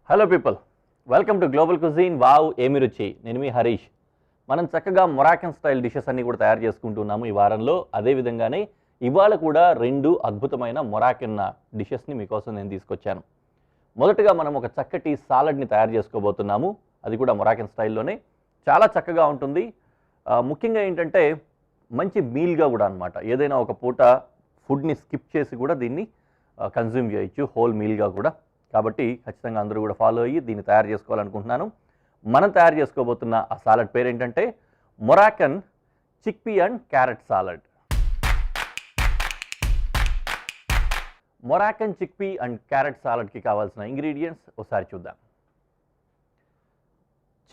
Hello people, welcome to global cuisine. Wow ఏమి రుచి. నేను మీ హరీష్. మనం చక్కగా మొరాకన్ స్టైల్ డిషెస్ అన్ని కూడా తయారు చేసుకుంటున్నాము ఈ వారంలో. అదేవిధంగానే ఇవాళ కూడా రెండు అద్భుతమైన మొరాకన్ డిషెస్ని మీకోసం నేను తీసుకొచ్చాను. మొదటగా మనం ఒక చక్కటి సాలడ్ని తయారు చేసుకోబోతున్నాము, అది కూడా మొరాకన్ స్టైల్లోనే. చాలా చక్కగా ఉంటుంది. ముఖ్యంగా ఏంటంటే మంచి మీల్గా కూడా అనమాట. ఏదైనా ఒక పూట ఫుడ్ని స్కిప్ చేసి కూడా దీన్ని కన్జ్యూమ్ చేయొచ్చు, హోల్ మీల్గా కూడా. కాబట్టి ఖచ్చితంగా అందరూ కూడా ఫాలో అయ్యి దీన్ని తయారు చేసుకోవాలనుకుంటున్నాను. మనం తయారు చేసుకోబోతున్న ఆ సాలడ్ పేరు ఏంటంటే Moroccan chickpea and carrot salad. Moroccan chickpea and carrot సాలడ్కి కావాల్సిన ఇంగ్రీడియంట్స్ ఒకసారి చూద్దాం.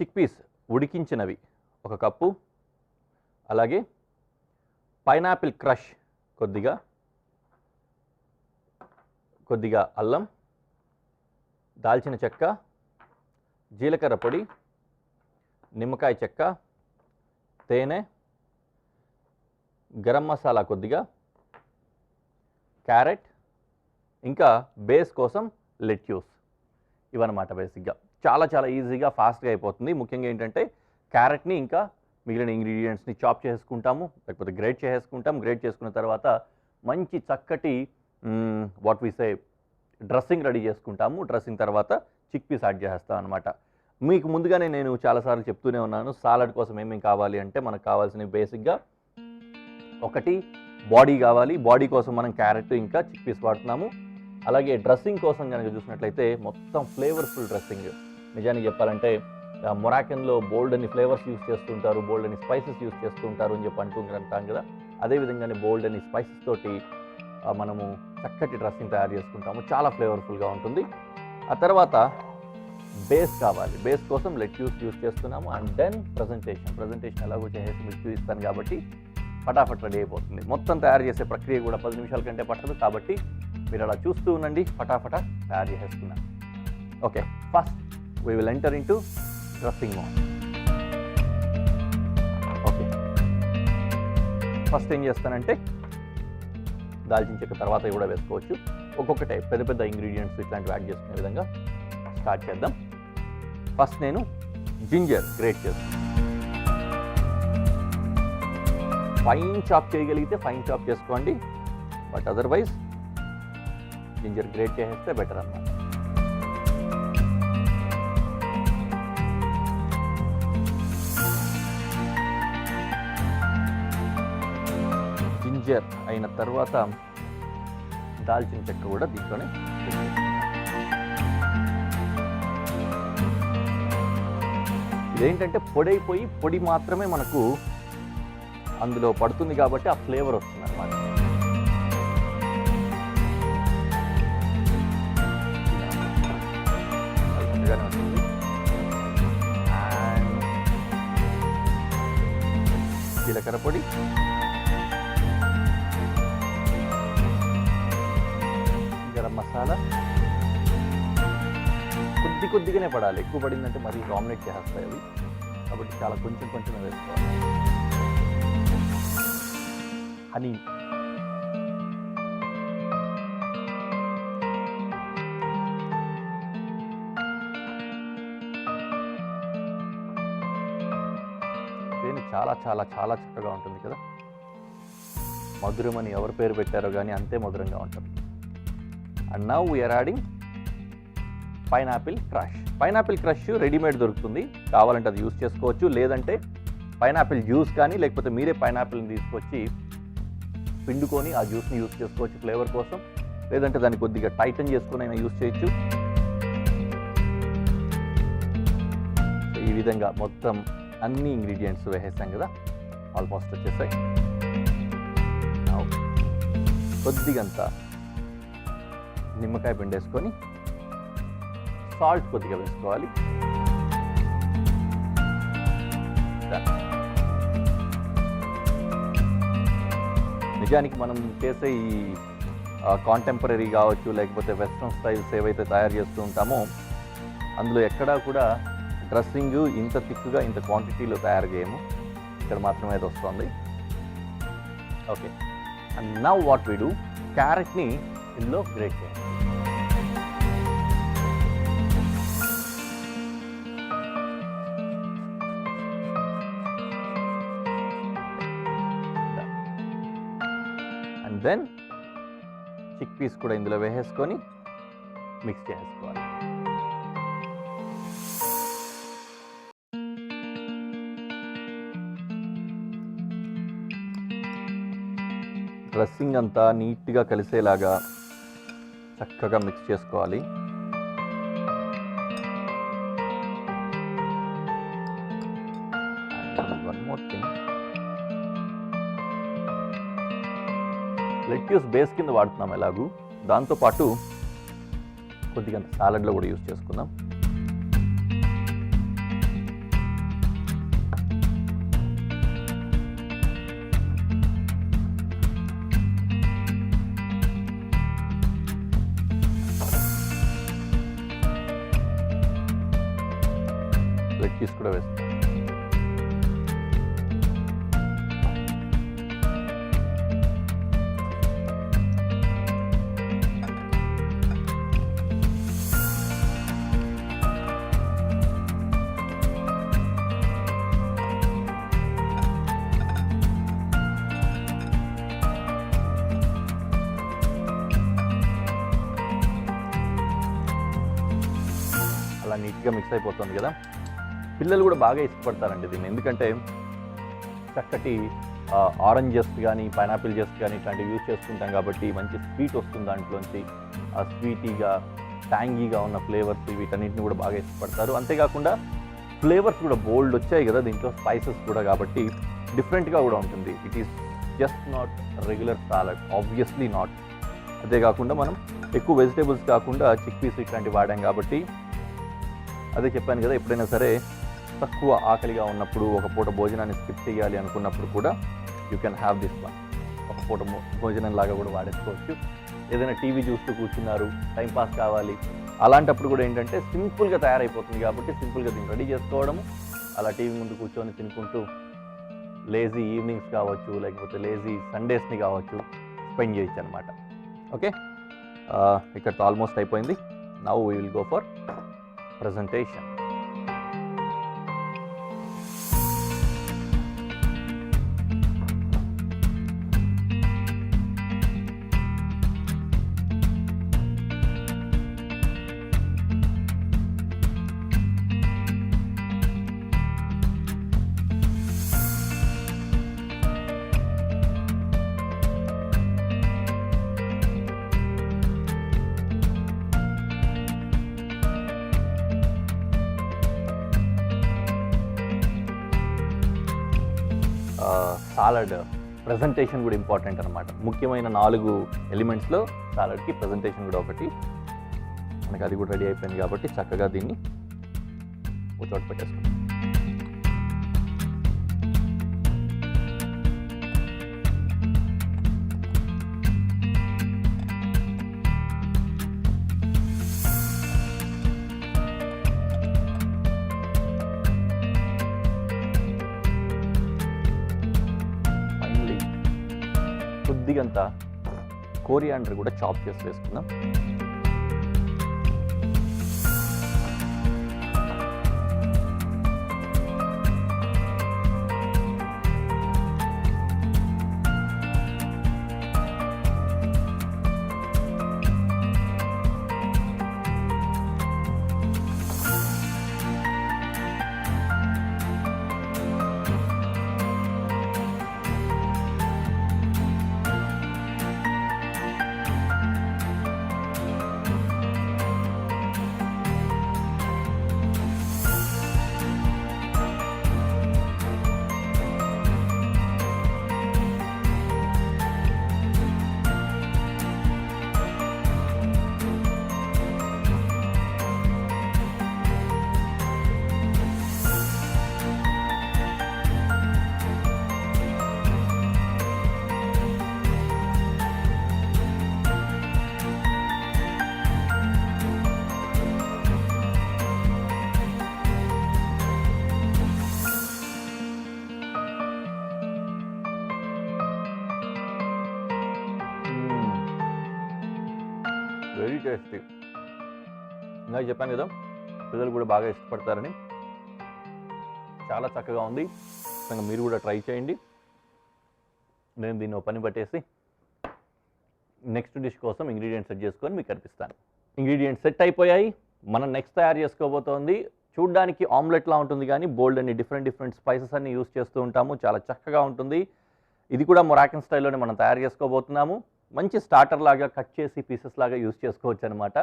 చిక్పీస్ ఉడికించినవి 1 కప్పు, అలాగే పైనాపిల్ క్రష్ కొద్దిగా అల్లం, దాల్చిన చెక్క, జీలకర్ర పొడి, నిమ్మకాయ చెక్క, తేనె, గరం మసాలా కొద్దిగా, క్యారెట్, ఇంకా బేస్ కోసం లెట్యూస్. ఇవన్నమాట బేసిక్గా. చాలా చాలా ఈజీగా ఫాస్ట్గా అయిపోతుంది. ముఖ్యంగా ఏంటంటే క్యారెట్ని ఇంకా మిగిలిన ఇంగ్రీడియంట్స్ని చాప్ చేసుకుంటాము, లేకపోతే గ్రేట్ చేసుకుంటాం. గ్రేట్ చేసుకున్న తర్వాత మంచి చక్కటి what we say dressing ready చేసుకుంటాము. డ్రెస్సింగ్ తర్వాత చిక్పీస్ యాడ్ చేస్తాం అనమాట. మీకు ముందుగానే నేను చాలాసార్లు చెప్తూనే ఉన్నాను, సాలడ్ కోసం ఏమేమి కావాలి అంటే మనకు కావాల్సినవి బేసిక్గా ఒకటి బాడీ కావాలి. బాడీ కోసం మనం క్యారెట్ ఇంకా చిక్పీస్ వాడుతున్నాము. అలాగే డ్రెస్సింగ్ కోసం కనుక చూసినట్లయితే మొత్తం ఫ్లేవర్ఫుల్ డ్రెస్సింగ్. నిజానికి చెప్పాలంటే మొరాకన్లో బోల్డ్ అని ఫ్లేవర్స్ యూస్ చేస్తుంటారు, బోల్డ్ అని స్పైసెస్ యూస్ చేస్తుంటారు అని చెప్పి అంటాం కదా. అదేవిధంగానే బోల్డ్ అని స్పైసెస్ తోటి మనము చక్కటి డ్రెస్సింగ్ తయారు చేసుకుంటాము. చాలా ఫ్లేవర్ఫుల్గా ఉంటుంది. ఆ తర్వాత బేస్ కావాలి. బేస్ కోసం లెట్యూస్ యూస్ చేస్తున్నాము. అండ్ దెన్ ప్రజెంటేషన్ ఎలాగో చేసేసి మీకు చూపిస్తాను కాబట్టి ఫటాఫట్ రెడీ అయిపోతుంది. మొత్తం తయారు చేసే ప్రక్రియ కూడా 10 నిమిషాల కంటే పట్టదు. కాబట్టి మీరు అలా చూస్తూ ఉండండి, ఫటాఫట తయారు చేసేసుకున్నాను. Okay, first we will enter in to dressing mode. Okay, first ఏం చేస్తానంటే దాల్చిన చెక్క తర్వాత కూడా వేసుకోవచ్చు. ఒక్కొక్కటే పెద్ద ఇంగ్రీడియంట్స్ ఇట్లాంటివి యాడ్ చేసుకునే విధంగా స్టార్ట్ చేద్దాం. ఫస్ట్ నేను జింజర్ గ్రేట్ చేస్తాను. ఫైన్ చాప్ చేయగలిగితే ఫైన్ చాప్ చేసుకోండి, బట్ అదర్వైజ్ జింజర్ గ్రేట్ చేసేస్తే బెటర్ అన్నమాట. జింజర్ అయిన తర్వాత దాల్చిన చెక్క కూడా దీంట్లోనే. ఇదేంటంటే పొడైపోయి పొడి మాత్రమే మనకు అందులో పడుతుంది కాబట్టి ఆ ఫ్లేవర్ వస్తుంది అన్నమాట. అండ్ జీలకర్ర పొడి, గరం మసాలా కొద్దిగానే పడాలి. ఎక్కువ పడిందంటే మరీ డామినేట్ చేస్తాయి అవి, కాబట్టి చాలా కొంచెం వేసుకోవాలి. హనీ, తేనె చాలా చాలా చాలా చక్కగా ఉంటుంది కదా. మధురం అని ఎవరు పేరు పెట్టారో కానీ అంతే మధురంగా ఉంటుంది. And now we are adding pineapple crush. Pineapple crush readymade దొరుకుతుంది, కావాలంటే అది యూస్ చేసుకోవచ్చు. లేదంటే పైనాపిల్ జ్యూస్ కానీ, లేకపోతే మీరే పైనాపిల్ని తీసుకొచ్చి పిండుకొని ఆ జ్యూస్ని యూస్ చేసుకోవచ్చు ఫ్లేవర్ కోసం. లేదంటే దాన్ని కొద్దిగా టైటన్ చేసుకొని అయినా యూస్ చేయొచ్చు. ఈ విధంగా మొత్తం అన్ని ఇంగ్రీడియంట్స్ వేసేసాం కదా, ఆల్మోస్ట్ వచ్చేసాయి. కొద్దిగంత నిమ్మకాయ పిండేసుకొని సాల్ట్ కొద్దిగా వేసుకోవాలి. నిజానికి మనం చేసే ఈ కాంటెంపరీ కావచ్చు, లేకపోతే వెస్ట్రన్ స్టైల్స్ ఏవైతే తయారు చేస్తూ ఉంటామో అందులో ఎక్కడా కూడా డ్రెస్సింగ్ ఇంత థిక్గా ఇంత క్వాంటిటీలో తయారు చేయము. ఇక్కడ మాత్రమే అది వస్తుంది. Okay, and now what we do, క్యారెట్ని ఇందులో గ్రేట్ చేయాలి. అండ్ దెన్ చిక్ పీస్ కూడా ఇందులో వేసేసుకొని మిక్స్ చేసుకోవాలి. డ్రెస్సింగ్ అంతా నీట్గా కలిసేలాగా చక్కగా మిక్స్ చేసుకోవాలి. One more thing, lettuce base కింద వాడుతున్నాం ఎలాగూ, దాంతోపాటు కొద్దిగా సాలడ్లో కూడా యూజ్ చేసుకుందాం. లెట్యూస్ కూడా వేస్తాం. అలా నీట్గా మిక్స్ అయిపోతుంది కదా. పిల్లలు కూడా బాగా ఇష్టపడతారండి దీన్ని, ఎందుకంటే చక్కటి ఆరెంజ్ జస్ట్ కానీ పైనాపిల్ జస్ట్ కానీ ఇట్లాంటివి యూజ్ చేసుకుంటాం కాబట్టి మంచి స్వీట్ వస్తుంది దాంట్లోంచి. ఆ స్వీటీగా ట్యాంగీగా ఉన్న ఫ్లేవర్స్ వీటన్నిటిని కూడా బాగా ఇష్టపడతారు. అంతేకాకుండా ఫ్లేవర్స్ కూడా బోల్డ్ వచ్చాయి కదా దీంట్లో, స్పైసెస్ కూడా, కాబట్టి డిఫరెంట్గా కూడా ఉంటుంది. It is just not regular salad, obviously not. అంతేకాకుండా మనం ఎక్కువ వెజిటేబుల్స్ కాకుండా చిక్ పీస్ ఇట్లాంటివి వాడాం కాబట్టి, అదే చెప్పాను కదా, ఎప్పుడైనా సరే తక్కువ ఆకలిగా ఉన్నప్పుడు, ఒక పూట భోజనాన్ని స్కిప్ చేయాలి అనుకున్నప్పుడు కూడా you can have this one. ఒక పూట భోజనం లాగా కూడా వాడేసుకోవచ్చు. ఏదైనా టీవీ చూస్తూ కూర్చున్నారు, టైంపాస్ కావాలి, అలాంటప్పుడు కూడా ఏంటంటే సింపుల్గా తయారైపోతుంది కాబట్టి సింపుల్గా దీన్ని రెడీ చేసుకోవడము, అలా టీవీ ముందు కూర్చొని తినుకుంటూ లేజీ ఈవినింగ్స్ కావచ్చు, లేకపోతే లేజీ సండేస్ని కావచ్చు స్పెండ్ చేయొచ్చు అనమాట. ఓకే, ఇక్కడతో ఆల్మోస్ట్ అయిపోయింది. Now we will go for presentation. Salad presentation కూడా ఇంపార్టెంట్ అనమాట. ముఖ్యమైన 4 ఎలిమెంట్స్లో సాలడ్కి ప్రజెంటేషన్ కూడా ఒకటి. మనకి అది కూడా రెడీ అయిపోయింది కాబట్టి చక్కగా దీన్ని ఒక చోట పెట్టేసుకుంటాం. కొద్దిగంత కోరియాండర్ కూడా చాప్ చేసి వేసుకుందాం. Very tasty. ఇందాక చెప్పాను కదా పిల్లలు కూడా బాగా ఇష్టపడతారని. చాలా చక్కగా ఉంది. ఖచ్చితంగా మీరు కూడా ట్రై చేయండి. నేను దీన్ని ఒక పని పట్టేసి నెక్స్ట్ డిష్ కోసం ఇంగ్రీడియంట్స్ సెట్ చేసుకొని మీకు కనిపిస్తాను. ఇంగ్రీడియంట్స్ సెట్ అయిపోయాయి. మనం నెక్స్ట్ తయారు చేసుకోబోతోంది చూడ్డానికి ఆమ్లెట్లా ఉంటుంది, కానీ బోల్డ్ అన్ని డిఫరెంట్ స్పైసెస్ అన్ని యూస్ చేస్తూ ఉంటాము. చాలా చక్కగా ఉంటుంది. ఇది కూడా మొరాకన్ స్టైల్లోనే మనం తయారు చేసుకోబోతున్నాము. మంచి స్టార్టర్ లాగా కట్ చేసి పీసెస్ లాగా యూస్ చేసుకోవచ్చు అనమాట.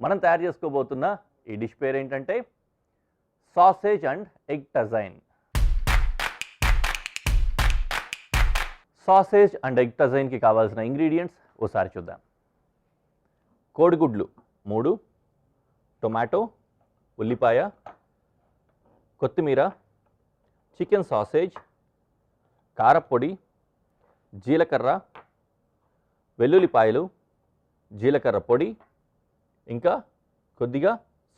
మనం తయారు చేసుకోబోతున్న ఈ డిష్ పేరు ఏంటంటే sausage and egg tagine. Sausage and egg టజైన్కి కావాల్సిన ఇంగ్రీడియంట్స్ ఒకసారి చూద్దాం. కోడిగుడ్లు 3, టొమాటో, ఉల్లిపాయ, కొత్తిమీర, చికెన్ సాసేజ్, కారపొడి, జీలకర్ర, వెల్లుల్లిపాయలు, జీలకర్ర పొడి, ఇంకా కొద్దిగా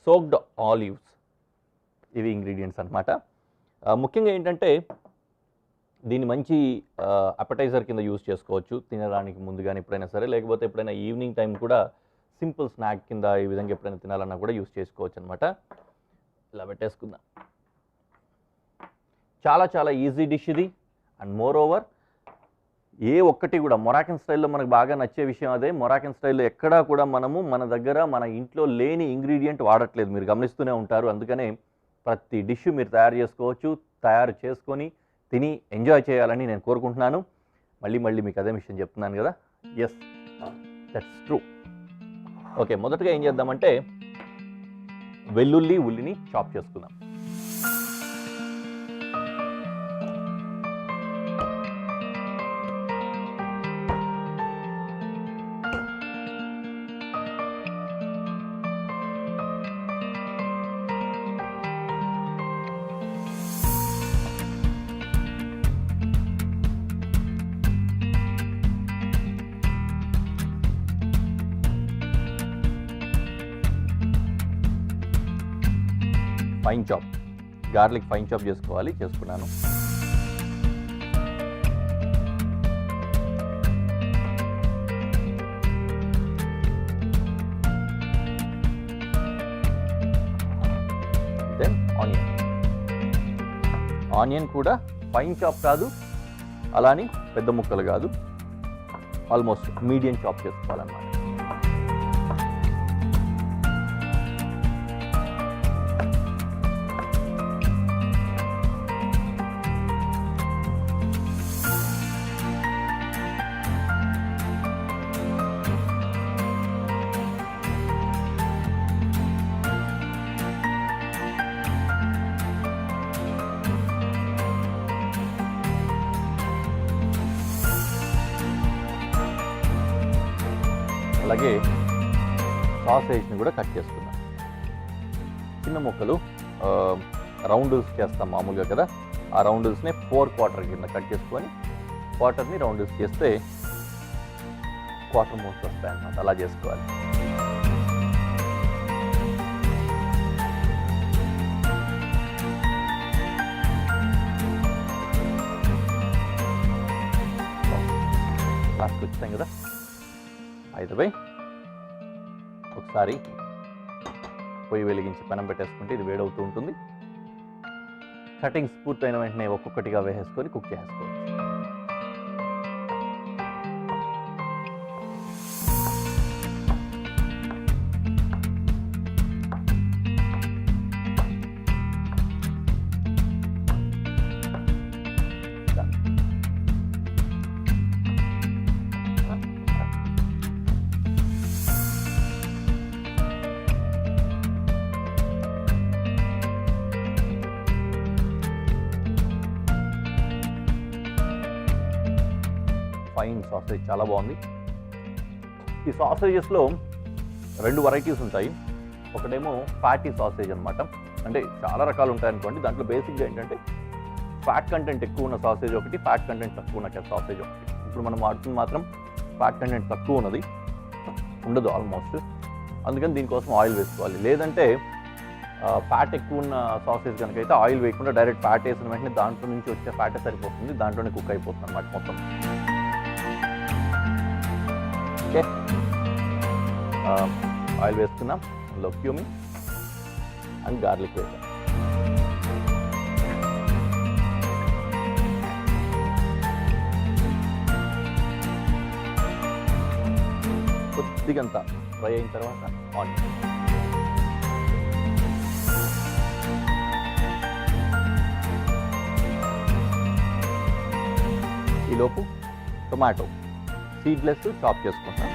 సోక్డ్ ఆలివ్స్. ఇవి ఇంగ్రీడియంట్స్ అన్నమాట. ముఖ్యంగా ఏంటంటే దీన్ని మంచి అపెటైజర్ కింద యూజ్ చేసుకోవచ్చు, తినడానికి ముందు కానీ ఎప్పుడైనా సరే, లేకపోతే ఎప్పుడైనా ఈవినింగ్ టైం కూడా సింపుల్ స్నాక్ కింద ఈ విధంగా ఎప్పుడైనా తినాలన్నా కూడా యూజ్ చేసుకోవచ్చు అనమాట. ఇలా పెట్టేసుకుందాం. చాలా ఈజీ డిష్ ఇది. అండ్ మోర్ ఓవర్ ఏ ఒక్కటి కూడా మొరాకన్ స్టైల్లో మనకు బాగా నచ్చే విషయం అదే. మొరాకన్ స్టైల్లో ఎక్కడా కూడా మనము మన దగ్గర మన ఇంట్లో లేని ఇంగ్రీడియంట్ వాడట్లేదు, మీరు గమనిస్తూనే ఉంటారు. అందుకనే ప్రతి డిష్ మీరు తయారు చేసుకోవచ్చు. తయారు చేసుకొని తిని ఎంజాయ్ చేయాలని నేను కోరుకుంటున్నాను. మళ్ళీ మీకు అదే విషయం చెప్తున్నాను కదా. Yes, that's true. ఓకే, మొదటగా ఏం చేద్దామంటే వెల్లుల్లి, ఉల్లిని చాప్ చేసుకుందాం. Fine chop, garlic fine chop చేసుకోవాలి, చేసుకున్నాను. దెన్ ఆనియన్ కూడా ఫైన్ చాప్ కాదు, అలాని పెద్ద ముక్కలు కాదు, ఆల్మోస్ట్ మీడియం చాప్ చేసుకోవాలన్నమాట. అలాగే సాసేజ్ని కూడా కట్ చేసుకుందాం. చిన్న ముక్కలు రౌండ్స్ చేస్తాం మామూలుగా కదా, ఆ రౌండ్స్ని 4 క్వార్టర్ కింద కట్ చేసుకొని క్వార్టర్ని రౌండ్స్ చేస్తే క్వార్టర్ మూస్ వస్తాయి అన్నమాట. అలా చేసుకోవాలి. లాస్ట్ వచ్చాం కదా. అయితే ఒకసారి పొయ్యి వెలిగించి పెనం పెట్టేసుకుంటే ఇది వేడవుతూ ఉంటుంది. కటింగ్స్ పూర్తయిన వెంటనే ఒక్కొక్కటిగా వేసేసుకొని కుక్ చేసుకోవచ్చు. ఫైన్ సాసేజ్ చాలా బాగుంది. ఈ సాసేజెస్లో 2 వెరైటీస్ ఉంటాయి. ఒకటేమో ఫ్యాటీ సాసేజ్ అనమాట, అంటే చాలా రకాలు ఉంటాయి అనుకోండి. దాంట్లో బేసిక్గా ఏంటంటే ఫ్యాట్ కంటెంట్ ఎక్కువ ఉన్న సాసేజ్ ఒకటి, ఫ్యాట్ కంటెంట్ తక్కువ ఉన్న సాసేజ్ ఒకటి. ఇప్పుడు మనం వాడుతుంది మాత్రం ఫ్యాట్ కంటెంట్ తక్కువ ఉన్నది, ఉండదు ఆల్మోస్ట్. అందుకని దీనికోసం ఆయిల్ వేసుకోవాలి. లేదంటే ఫ్యాట్ ఎక్కువ ఉన్న సాసేజ్ కనుక అయితే ఆయిల్ వేయకుండా డైరెక్ట్ ఫ్యాట్ వేసిన వెంటనే దాంట్లో నుంచి వచ్చే ఫ్యాటే సరిపోతుంది, దాంట్లోనే కుక్ అయిపోతుంది అన్నమాట మొత్తం. ఓకే, ఆయిల్ వేసుకున్నాం, అందులో క్యూమిన్ అండ్ గార్లిక్ వేసాం. కొద్దిగంత ఫ్రై అయిన తర్వాత ఆనియన్. ఈలోపు టొమాటో సీడ్లెస్ చాప్ చేసుకుంటాం.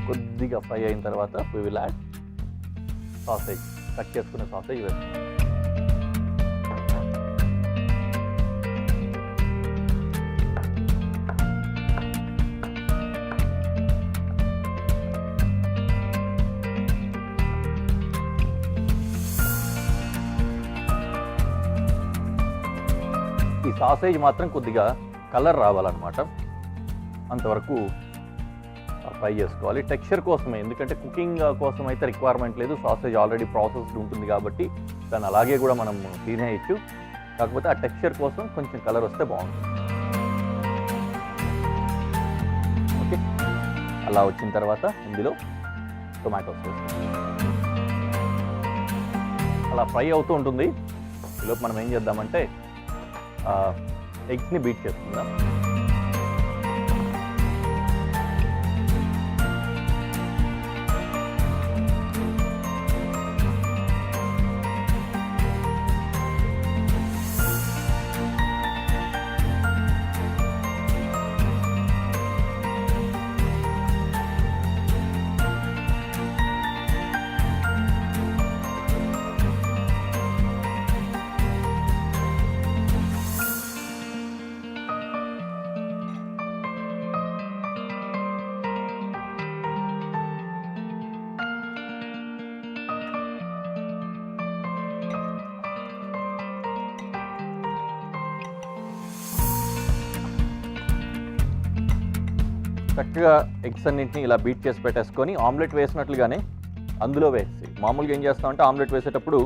కొద్దిగా ఫ్రై అయిన తర్వాత we will add sausage, cut చేసుకున్న సాసేజ్ వేస్తాం. ఈ సాసేజ్ మాత్రం కొద్దిగా కలర్ రావాలన్నమాట, అంతవరకు ఫ్రై చేసుకోవాలి. టెక్స్చర్ కోసమే, ఎందుకంటే కుకింగ్ కోసం అయితే రిక్వైర్మెంట్ లేదు, సాసేజ్ ఆల్రెడీ ప్రాసెస్డ్ ఉంటుంది కాబట్టి దాన్ని అలాగే కూడా మనం తినేయచ్చు. కాకపోతే ఆ టెక్స్చర్ కోసం కొంచెం కలర్ వస్తే బాగుంటుంది. ఓకే, అలా వచ్చిన తర్వాత ఇందులో టొమాటోస్ వేస్తాం. అలా ఫ్రై అవుతూ ఉంటుంది. ఈలోపు మనం ఏం చేద్దామంటే ఎగ్స్ని బీట్ చేసుకుందాం. చక్కగా ఎగ్స్ అన్నింటినీ ఇలా బీట్ చేసి పెట్టేసుకొని ఆమ్లెట్ వేసినట్లుగానే అందులో వేసి, మామూలుగా ఏం చేస్తామంటే ఆమ్లెట్ వేసేటప్పుడు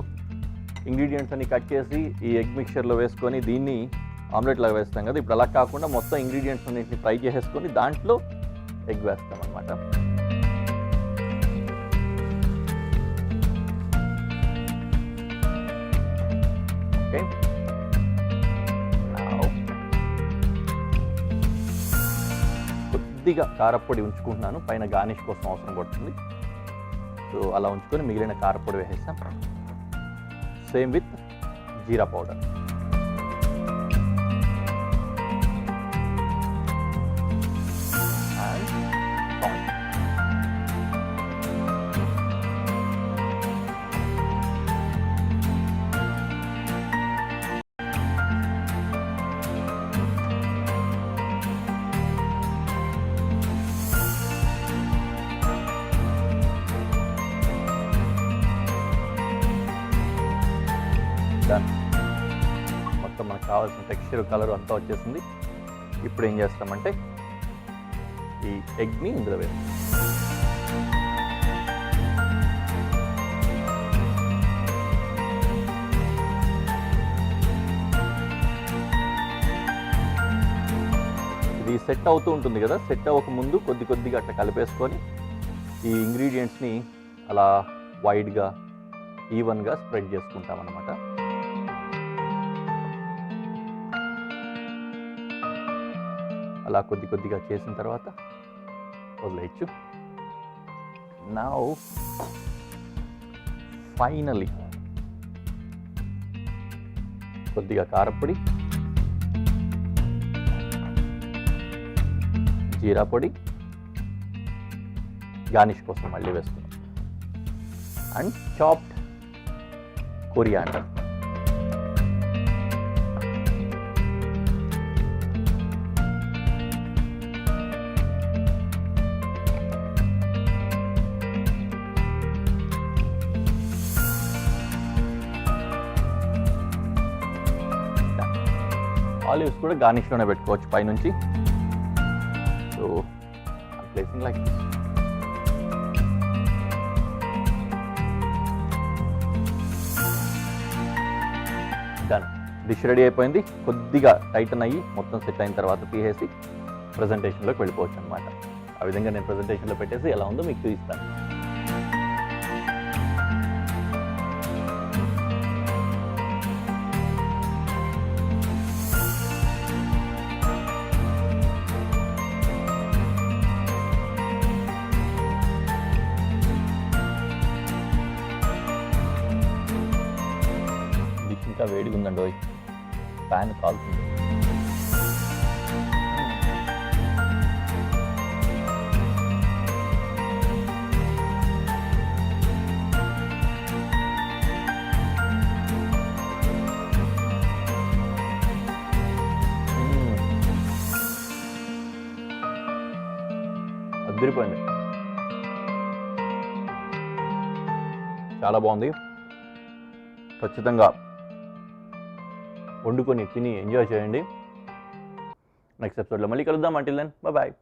ఇంగ్రీడియంట్స్ అన్ని కట్ చేసి ఈ ఎగ్ మిక్చర్లో వేసుకొని దీన్ని ఆమ్లెట్ లాగా వేస్తాం కదా. ఇప్పుడు అలా కాకుండా మొత్తం ఇంగ్రీడియంట్స్ అన్నింటినీ ఫ్రై చేసేసుకొని దాంట్లో ఎగ్ వేస్తాం అన్నమాట. ఓకే, కొద్దిగా కారపొడి ఉంచుకుంటున్నాను, పైన గార్నిష్ కోసం అవసరం పడుతుంది. సో అలా ఉంచుకొని మిగిలిన కారపొడి వేసేస్తాం. Same with jeera powder. మొత్తం మనకు కావాల్సిన టెక్స్చర్, కలర్ అంతా వచ్చేసింది. ఇప్పుడు ఏం చేస్తామంటే ఈ ఎగ్ని ఇందులో వేస్తాం. ఇది సెట్ అవుతూ ఉంటుంది కదా, సెట్ అవ్వక ముందు కొద్ది కొద్దిగా అట్లా కలిపేసుకొని ఈ ఇంగ్రీడియంట్స్ని అలా వైడ్గా ఈవెన్గా స్ప్రెడ్ చేసుకుంటాం అన్నమాట. అలా కొద్ది కొద్దిగా చేసిన తర్వాత వదిలేయచ్చు. నౌ ఫైనలీ కొద్దిగా కారపొడి, జీరా పొడి, గార్నిష్ కోసం మళ్ళీ వేస్తున్నాం, అండ్ చాప్డ్ కొరియాండర్. ఆలివ్స్ కూడా గార్నిష్లోనే పెట్టుకోవచ్చు పైనుంచి. Placing like this. Done. Dish ready అయిపోయింది. కొద్దిగా టైటన్ అయ్యి మొత్తం సెట్ అయిన తర్వాత తీసేసి ప్రజెంటేషన్లోకి వెళ్ళిపోవచ్చు అనమాట. ఆ విధంగా నేను ప్రజెంటేషన్లో పెట్టేసి ఎలా ఉందో మీకు చూపిస్తాను. డిష్ ఇంకా వేడిగా ఉందండి. ప్యాన్ కాలుతుంది. అదిరిపోయింది. చాలా బాగుంది. ఖచ్చితంగా వండుకొని తిని ఎంజాయ్ చేయండి. నెక్స్ట్ ఎపిసోడ్లో మళ్ళీ కలుద్దాం. Until then bye.